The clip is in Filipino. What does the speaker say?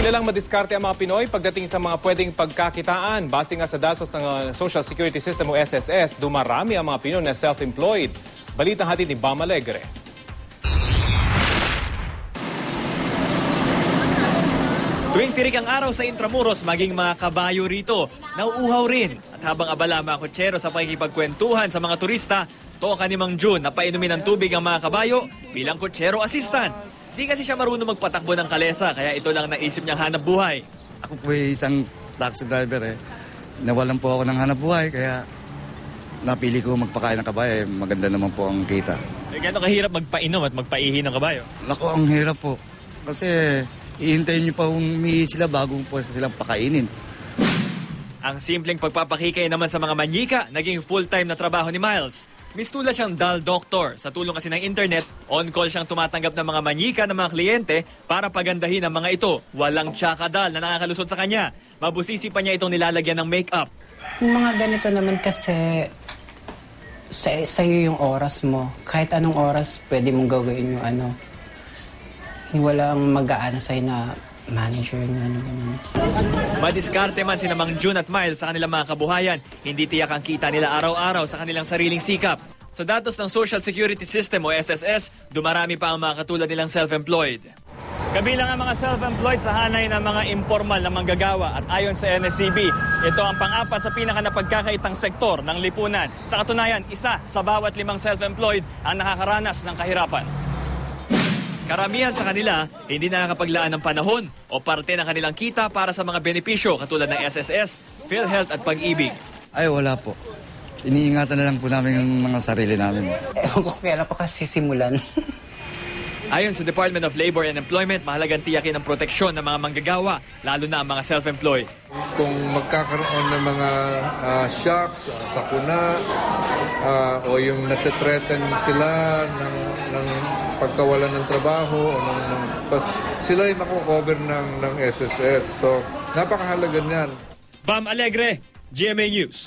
Kilalang madiskarte ang mga Pinoy pagdating sa mga pwedeng pagkakitaan. Base nga sa datos ng Social Security System o SSS, dumarami ang mga Pinoy na self-employed. Balitang hatid ni Bam Alegre. Tuwing tirik ang araw sa Intramuros, maging mga kabayo rito, nauuhaw rin. At habang abala mga kutsero sa pakikipagkwentuhan sa mga turista, toka ni Mang Jun na painumin ng tubig ang mga kabayo bilang kutsero assistant. Di kasi siya marunong magpatakbo ng kalesa, kaya ito lang naisip niyang hanap buhay. Ako po ay isang taxi driver Nawalan po ako ng hanap buhay, kaya napili ko magpakain ng kabayo. Maganda naman po ang kita. Gano'n kahirap magpainom at magpaihi ng kabayo? Naku, ang hirap po. Kasi ihintayin niyo pa umihi sila bago po silang pakainin. Ang simpleng pagpapakikay naman sa mga manyika, naging full-time na trabaho ni Miles. Mistula siyang doll doctor. Sa tulong kasi ng internet, on-call siyang tumatanggap ng mga manyika ng mga kliyente para pagandahin ang mga ito. Walang tsaka doll na nakakalusot sa kanya. Mabusisi pa niya itong nilalagyan ng make-up. Yung mga ganito naman kasi sa'yo yung oras mo. Kahit anong oras pwede mong gawin yung ano. Walang mag-aano sa'yo na manager yung ano ganun. Madiskarte man sina Mang Jun at Miles sa kanilang mga kabuhayan, hindi tiyak ang kita nila araw-araw sa kanilang sariling sikap. Sa datos ng Social Security System o SSS, dumarami pa ang mga katulad nilang self-employed. Kabilang ang mga self-employed sa hanay ng mga informal na manggagawa at ayon sa NSCB, ito ang pang-apat sa pinakanapagkakaitang sektor ng lipunan. Sa katunayan, isa sa bawat 5 self-employed ang nakakaranas ng kahirapan. Karamihan sa kanila, hindi nakakapaglaan ng panahon o parte ng kanilang kita para sa mga benepisyo katulad ng SSS, PhilHealth at Pag-ibig. Ay, wala po. Iniingatan na lang po namin yung mga sarili namin. Ewan ko kailan ko kasi simulan. Ayon sa Department of Labor and Employment, mahalagang tiyakin ang proteksyon ng mga manggagawa, lalo na ang mga self-employed. Kung magkakaroon ng mga shocks, sakuna, o yung natitreten sila ng pagkawalan ng trabaho, sila ay makukover ng SSS. So, napakahalaga niyan. Bam Alegre, GMA News.